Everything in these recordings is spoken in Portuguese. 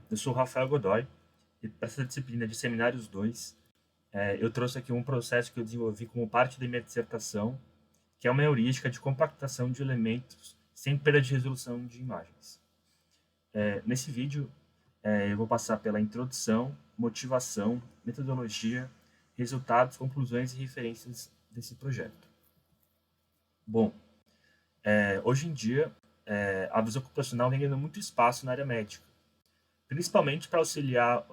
Eu sou o Rafael Godoy e para essa disciplina de Seminários 2, eu trouxe aqui um processo que eu desenvolvi como parte da minha dissertação, que é uma heurística de compactação de elementos sem perda de resolução de imagens. Nesse vídeo, eu vou passar pela introdução, motivação, metodologia, resultados, conclusões e referências desse projeto. Bom, hoje em dia, a visão computacional vem ganhando muito espaço na área médica, principalmente para auxiliar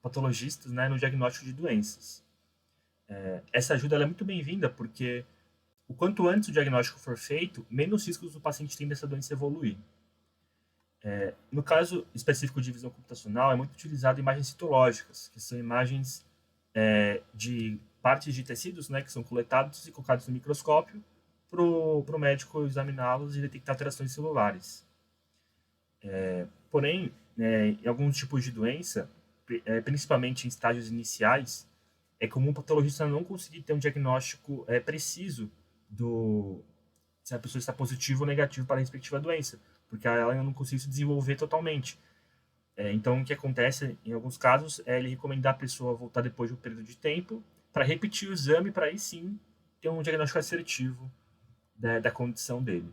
patologistas, né, no diagnóstico de doenças. Essa ajuda ela é muito bem-vinda porque o quanto antes o diagnóstico for feito, menos riscos o paciente tem dessa doença evoluir. No caso específico de visão computacional, é muito utilizado imagens citológicas, que são imagens de partes de tecidos, né, que são coletados e colocados no microscópio para o médico examiná-los e detectar alterações celulares. Porém, em alguns tipos de doença, principalmente em estágios iniciais, é comum o patologista não conseguir ter um diagnóstico preciso se a pessoa está positiva ou negativa para a respectiva doença, porque ela ainda não conseguiu se desenvolver totalmente. Então, o que acontece em alguns casos é ele recomendar a pessoa voltar depois de um período de tempo para repetir o exame, para aí sim ter um diagnóstico assertivo da condição dele.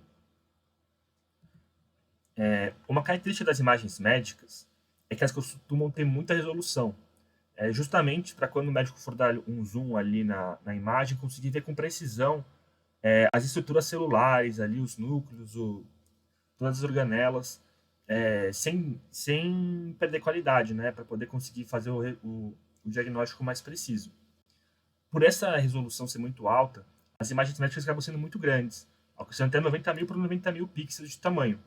Uma característica das imagens médicas é que elas costumam ter muita resolução, justamente para quando o médico for dar um zoom ali na imagem, conseguir ver com precisão as estruturas celulares, ali, os núcleos, todas as organelas, sem perder qualidade, né, para poder conseguir fazer o diagnóstico mais preciso. Por essa resolução ser muito alta, as imagens médicas acabam sendo muito grandes, alcançando até 90.000 por 90.000 pixels de tamanho.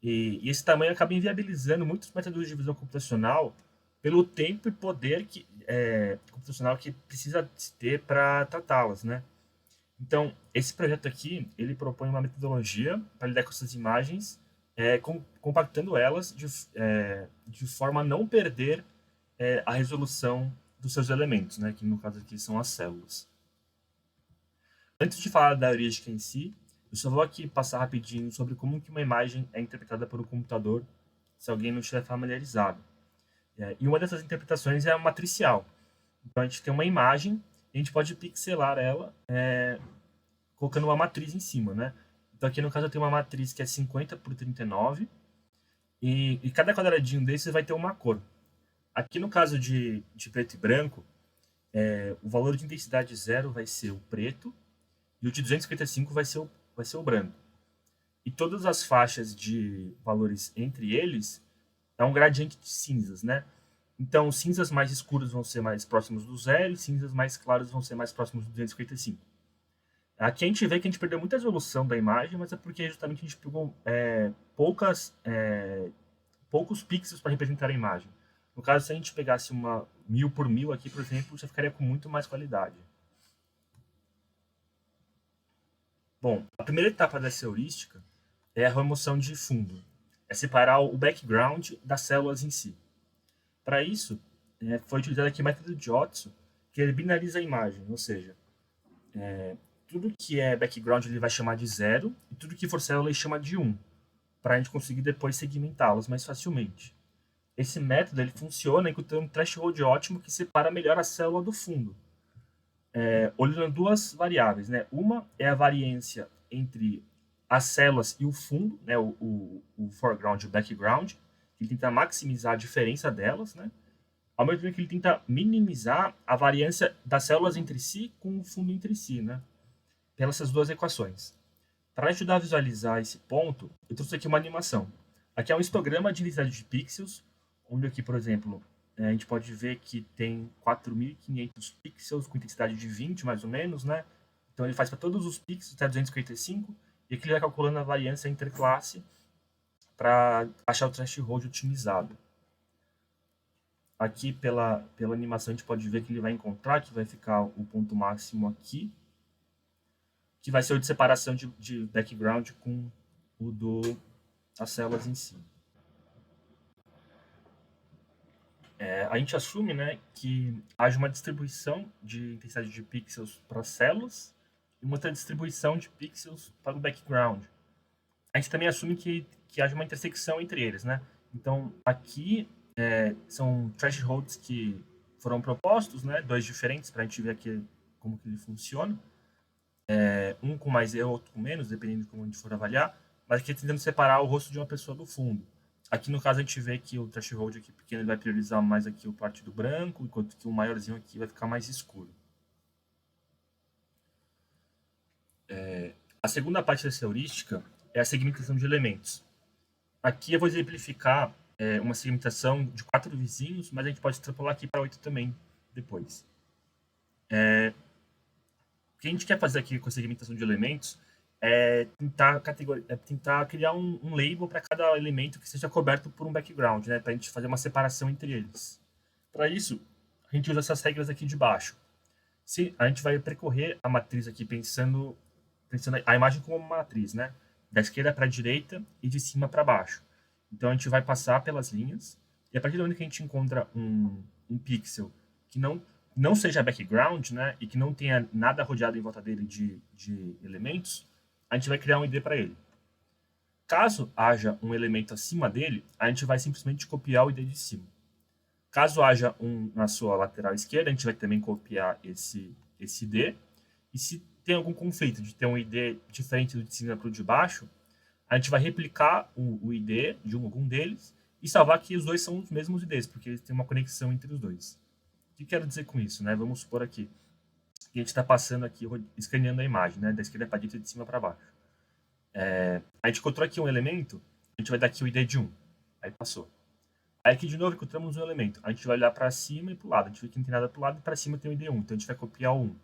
E esse tamanho acaba inviabilizando muitos métodos de visão computacional pelo tempo e poder computacional que precisa ter para tratá-las, né? Então, esse projeto aqui, ele propõe uma metodologia para lidar com essas imagens, compactando elas de forma a não perder a resolução dos seus elementos, né? Que no caso aqui são as células. Antes de falar da heurística em si, eu só vou aqui passar rapidinho sobre como que uma imagem é interpretada por um computador, se alguém não estiver familiarizado. E uma dessas interpretações é a matricial. Então, a gente tem uma imagem e a gente pode pixelar ela colocando uma matriz em cima, né? Então, aqui no caso eu tenho uma matriz que é 50 por 39 e cada quadradinho desses vai ter uma cor. Aqui no caso de preto e branco, o valor de intensidade 0 vai ser o preto e o de 255 vai ser o branco. E todas as faixas de valores entre eles é um gradiente de cinzas, né? Então, cinzas mais escuros vão ser mais próximos do 0 e cinzas mais claros vão ser mais próximos do 255. Aqui a gente vê que a gente perdeu muita resolução da imagem, mas é porque justamente a gente pegou poucos pixels para representar a imagem. No caso, se a gente pegasse uma 1000 por 1000 aqui, por exemplo, você ficaria com muito mais qualidade. Bom, a primeira etapa dessa heurística é a remoção de fundo. É separar o background das células em si. Para isso, foi utilizado aqui o método de Otto, que ele binariza a imagem, ou seja, tudo que é background ele vai chamar de 0 e tudo que for célula ele chama de 1, para a gente conseguir depois segmentá-las mais facilmente. Esse método ele funciona encontrando um threshold ótimo que separa melhor a célula do fundo, olhando duas variáveis, né? Uma é a variância entre as células e o fundo, né? o foreground e o background, que ele tenta maximizar a diferença delas, né? Ao mesmo tempo que ele tenta minimizar a variância das células entre si com o fundo entre si, né? Pelas essas duas equações. Para ajudar a visualizar esse ponto, eu trouxe aqui uma animação. Aqui é um histograma de densidade de pixels, onde aqui, por exemplo, a gente pode ver que tem 4.500 pixels com intensidade de 20, mais ou menos, né? Então ele faz para todos os pixels até 255, e aqui ele vai calculando a variância interclasse para achar o threshold otimizado. Aqui pela animação a gente pode ver que ele vai encontrar que vai ficar o ponto máximo aqui, que vai ser o de separação de background com o das células em si. A gente assume, né, que haja uma distribuição de intensidade de pixels para as células e uma outra distribuição de pixels para o background. A gente também assume que haja uma intersecção entre eles, né? Então, aqui são thresholds que foram propostos, né? Dois diferentes, para a gente ver aqui como que ele funciona. Um com mais e outro com menos, dependendo de como a gente for avaliar. Mas aqui tentando separar o rosto de uma pessoa do fundo. Aqui, no caso, a gente vê que o threshold aqui pequeno ele vai priorizar mais aqui o parte do branco, enquanto que o maiorzinho aqui vai ficar mais escuro. A segunda parte dessa heurística é a segmentação de elementos. Aqui eu vou exemplificar uma segmentação de 4 vizinhos, mas a gente pode extrapolar aqui para 8 também depois. O que a gente quer fazer aqui com a segmentação de elementos é tentar criar um label para cada elemento que seja coberto por um background, né, para a gente fazer uma separação entre eles. Para isso, a gente usa essas regras aqui de baixo. Se a gente vai percorrer a matriz aqui pensando a imagem como uma matriz, né? Da esquerda para a direita e de cima para baixo. Então a gente vai passar pelas linhas e a partir do momento que a gente encontra um pixel que não seja background, né? E que não tenha nada rodeado em volta dele de elementos, a gente vai criar um ID para ele. Caso haja um elemento acima dele, a gente vai simplesmente copiar o ID de cima. Caso haja um na sua lateral esquerda, a gente vai também copiar esse ID. E se tem algum conflito de ter um ID diferente do de cima para o de baixo, a gente vai replicar o ID de algum deles e salvar que os dois são os mesmos IDs, porque eles têm uma conexão entre os dois. O que quero dizer com isso? Né? Vamos supor aqui que a gente está passando aqui, escaneando a imagem, né? Da esquerda para a direita e de cima para baixo. A gente encontrou aqui um elemento, a gente vai dar aqui o ID de 1. Aí passou. Aí aqui de novo encontramos um elemento. A gente vai olhar para cima e para o lado. A gente vê que não tem nada para o lado e para cima tem o ID1. Então a gente vai copiar o 1.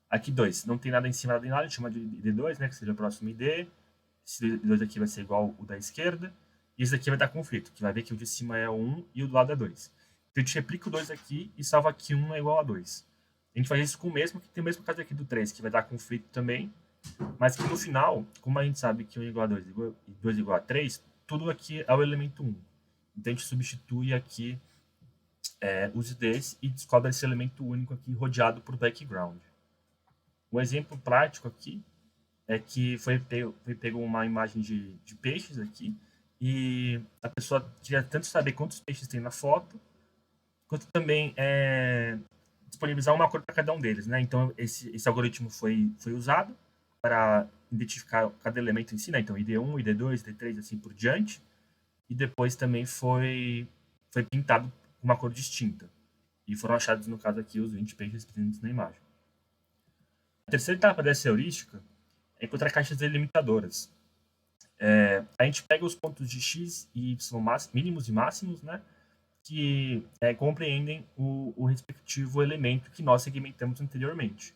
Aqui 2. Não tem nada em cima, nada em lado. A gente chama de ID2, né? Que seja o próximo ID. Esse ID2 aqui vai ser igual o da esquerda. E esse aqui vai dar conflito. Que vai ver que o de cima é o 1 e o do lado é 2. Então a gente replica o 2 aqui e salva que 1 é igual a 2. A gente faz isso com o mesmo, que tem o mesmo caso aqui do 3, que vai dar conflito também. Mas que no final, como a gente sabe que 1 é igual a 2 e 2 é igual a 3, tudo aqui é o elemento 1. Então a gente substitui aqui os IDs e descobre esse elemento único aqui rodeado por background. Um exemplo prático aqui é que foi pego uma imagem de peixes aqui e a pessoa queria tanto saber quantos peixes tem na foto, quanto também disponibilizar uma cor para cada um deles, né? Então esse algoritmo foi usado para identificar cada elemento em si, né? Então ID1, ID2, ID3, assim por diante. E depois também foi pintado com uma cor distinta. E foram achados, no caso aqui, os 20 peixes presentes na imagem. A terceira etapa dessa heurística é encontrar caixas delimitadoras. A gente pega os pontos de x e y mínimos e máximos, né, que compreendem o respectivo elemento que nós segmentamos anteriormente.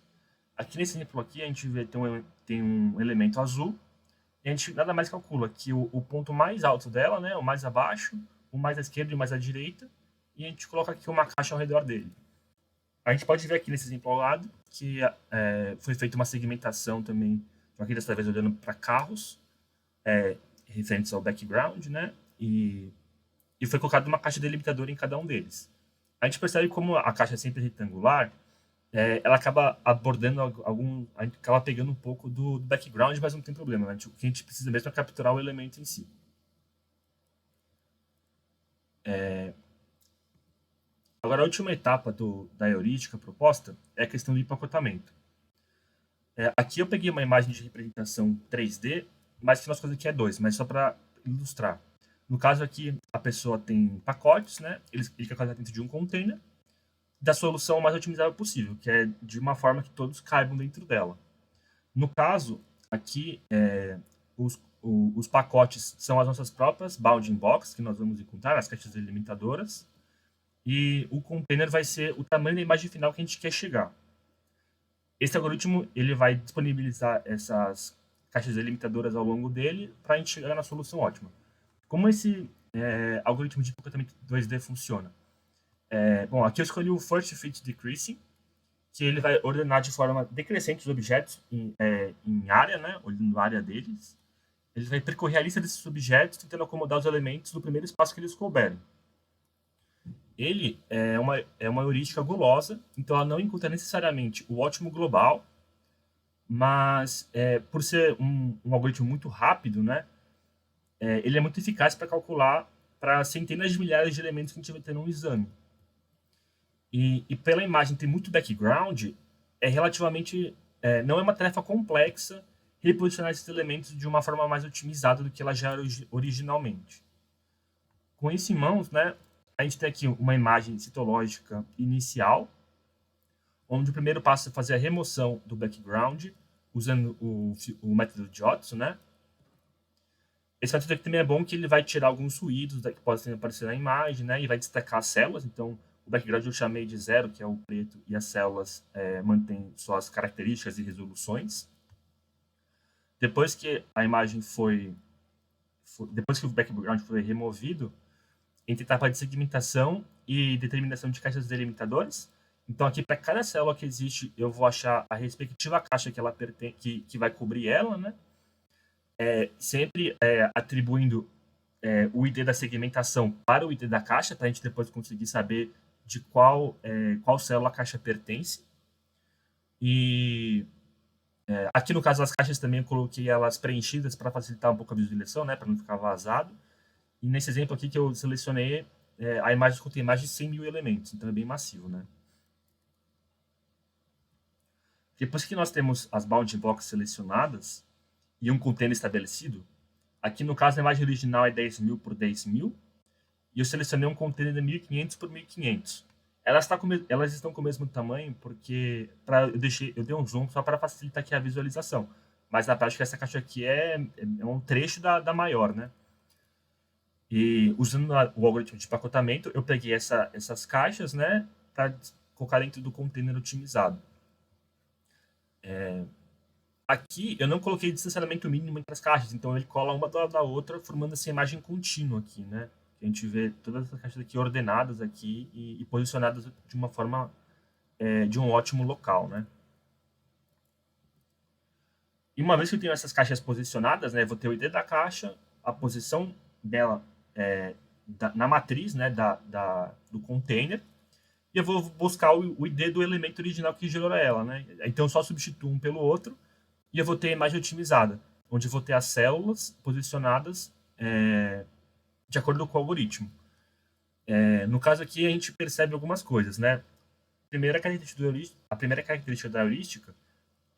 Aqui nesse exemplo aqui, a gente vê tem um elemento azul, e a gente nada mais calcula que o ponto mais alto dela, né, o mais abaixo, o mais à esquerda e o mais à direita, e a gente coloca aqui uma caixa ao redor dele. A gente pode ver aqui nesse exemplo ao lado que foi feita uma segmentação também, aqui dessa vez olhando para carros, referentes ao background, né, e foi colocado uma caixa delimitadora em cada um deles. A gente percebe como a caixa é sempre retangular, ela acaba abordando a gente acaba pegando um pouco do background, mas não tem problema, né? O que a gente precisa mesmo é capturar o elemento em si. Agora, a última etapa da heurística proposta é a questão do empacotamento. Aqui eu peguei uma imagem de representação 3D, mas que nossa coisa aqui é 2, mas só para ilustrar. No caso aqui, a pessoa tem pacotes, né? Ele quer colocar dentro de um container, da solução mais otimizável possível, que é de uma forma que todos caibam dentro dela. No caso, aqui, os pacotes são as nossas próprias bounding box, que nós vamos encontrar, as caixas delimitadoras, e o container vai ser o tamanho da imagem final que a gente quer chegar. Esse algoritmo ele vai disponibilizar essas caixas delimitadoras ao longo dele para a gente chegar na solução ótima. Como esse algoritmo de empacotamento 2D funciona? Bom, aqui eu escolhi o First Fit Decreasing, que ele vai ordenar de forma decrescente os objetos em área, né, olhando a área deles. Ele vai percorrer a lista desses objetos, tentando acomodar os elementos no primeiro espaço que eles couberem. Ele é uma heurística gulosa, então ela não encontra necessariamente o ótimo global, mas por ser um algoritmo muito rápido, né, ele é muito eficaz para calcular para centenas de milhares de elementos que a gente vai ter num exame. E pela imagem ter muito background, é relativamente não é uma tarefa complexa reposicionar esses elementos de uma forma mais otimizada do que ela já era originalmente. Com isso em mãos, né, a gente tem aqui uma imagem citológica inicial, onde o primeiro passo é fazer a remoção do background, usando o método de Otto, né? Esse método aqui também é bom que ele vai tirar alguns ruídos que podem aparecer na imagem, né? E vai destacar as células. Então, o background eu chamei de 0, que é o preto, e as células mantêm suas características e resoluções. Depois que a imagem depois que o background foi removido, entre a etapa de segmentação e determinação de caixas delimitadores. Então, aqui, para cada célula que existe, eu vou achar a respectiva caixa que ela que vai cobrir ela, né? Sempre atribuindo o ID da segmentação para o ID da caixa, para a gente depois conseguir saber de qual célula a caixa pertence. E aqui, no caso das caixas, também eu coloquei elas preenchidas para facilitar um pouco a visualização, né? Para não ficar vazado. E nesse exemplo aqui que eu selecionei, a imagem contém mais de 100 mil elementos, então é bem massivo, né? Depois que nós temos as bounding boxes selecionadas e um container estabelecido, aqui no caso a imagem original é 10.000 por 10.000, e eu selecionei um container de 1.500 por 1.500. Elas estão com o mesmo tamanho porque eu dei um zoom só para facilitar aqui a visualização. Mas na prática essa caixa aqui é um trecho da maior, né? E usando o algoritmo de empacotamento, eu peguei essas caixas, né, para colocar dentro do container otimizado. Aqui eu não coloquei distanciamento mínimo entre as caixas, então ele cola uma do lado da outra, formando essa imagem contínua aqui, né? A gente vê todas essas caixas aqui ordenadas aqui e posicionadas de uma forma de um ótimo local, né? E uma vez que eu tenho essas caixas posicionadas, né, eu vou ter o ID da caixa, a posição dela na matriz, né, do container, e eu vou buscar o ID do elemento original que gerou ela, né? Então eu só substituo um pelo outro e eu vou ter a imagem otimizada, onde eu vou ter as células posicionadas de acordo com o algoritmo. No caso aqui a gente percebe algumas coisas, né? A primeira característica da heurística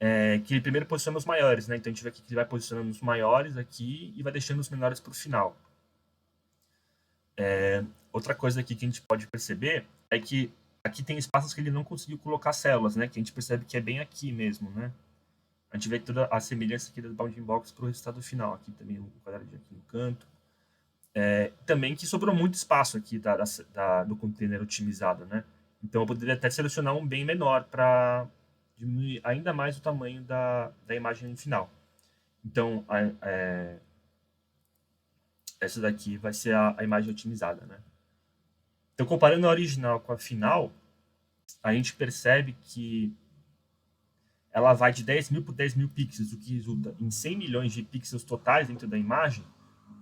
é que ele primeiro posiciona os maiores, né? Então a gente vê aqui que ele vai posicionando os maiores aqui e vai deixando os menores para o final. Outra coisa aqui que a gente pode perceber é que aqui tem espaços que ele não conseguiu colocar células, né? Que a gente percebe que é bem aqui mesmo, né? A gente vê toda a semelhança aqui das bounding box para o resultado final. Aqui também o quadradinho aqui no canto. Também que sobrou muito espaço aqui do container otimizado, né? Então eu poderia até selecionar um bem menor para diminuir ainda mais o tamanho da imagem final. Então, essa daqui vai ser a imagem otimizada, né? Então, comparando a original com a final, a gente percebe que ela vai de 10.000 por 10.000 pixels, o que resulta em 100 milhões de pixels totais dentro da imagem,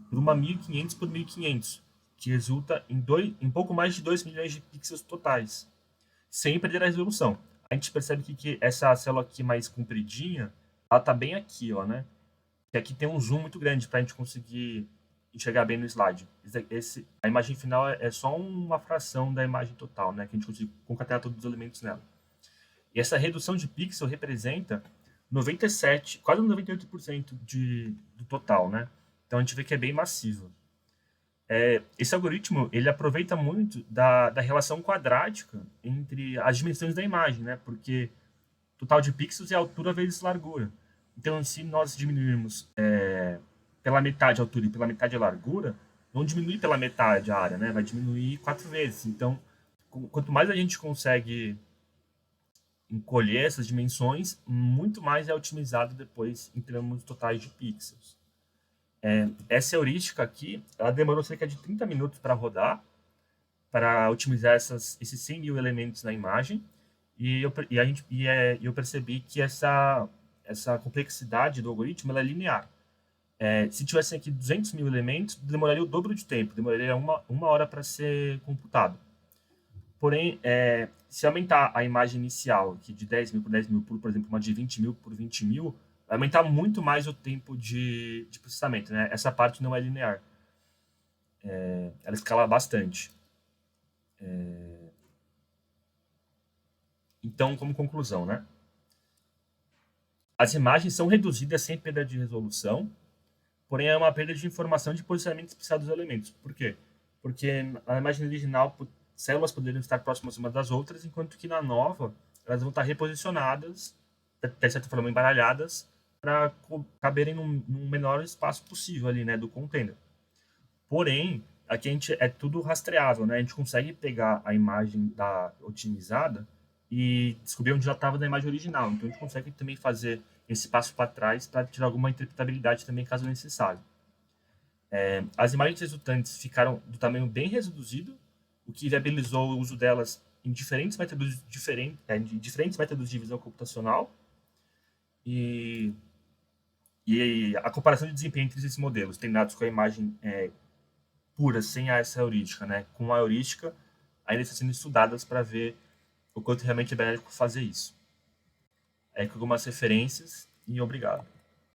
por uma 1.500 por 1.500, que resulta em pouco mais de 2 milhões de pixels totais, sem perder a resolução. A gente percebe que essa célula aqui mais compridinha, ela está bem aqui, ó, né? Que aqui tem um zoom muito grande para a gente conseguir enxergar bem no slide. A imagem final é só uma fração da imagem total, né? Que a gente consegue concatenar todos os elementos nela. E essa redução de pixel representa 97, quase 98% do total, né? Então a gente vê que é bem massivo. Esse algoritmo ele aproveita muito da relação quadrática entre as dimensões da imagem, né? Porque total de pixels é altura vezes largura. Então, se nós diminuirmos pela metade a altura e pela metade a largura, não diminui pela metade a área, né? Vai diminuir 4 vezes. Então, quanto mais a gente consegue encolher essas dimensões, muito mais é otimizado depois em termos totais de pixels. Essa heurística aqui, ela demorou cerca de 30 minutos para rodar, para otimizar esses 100 mil elementos na imagem, e eu percebi que essa complexidade do algoritmo ela é linear. Se tivessem aqui 200 mil elementos, demoraria o dobro de tempo, demoraria uma hora para ser computado. Porém, se aumentar a imagem inicial aqui de 10.000 por 10.000 por exemplo, uma de 20.000 por 20.000, vai aumentar muito mais o tempo de processamento, né? Essa parte não é linear. ela escala bastante. Então, como conclusão, né? As imagens são reduzidas sem perda de resolução, porém é uma perda de informação de posicionamento especial dos elementos. Por quê? Porque na imagem original, células poderiam estar próximas umas das outras, enquanto que na nova, elas vão estar reposicionadas, de certa forma embaralhadas, para caberem num menor espaço possível ali, né, do container. Porém, aqui a gente é tudo rastreável, né? A gente consegue pegar a imagem da otimizada e descobrir onde já estava na imagem original. Então a gente consegue também fazer esse passo para trás para tirar alguma interpretabilidade também, caso necessário. As imagens resultantes ficaram do tamanho bem reduzido, o que viabilizou o uso delas em diferentes métodos de divisão computacional e a comparação de desempenho entre esses modelos, treinados com a imagem pura, sem essa heurística, né? Com a heurística, ainda estão sendo estudadas para ver o quanto realmente é benéfico fazer isso. Com algumas referências e obrigado.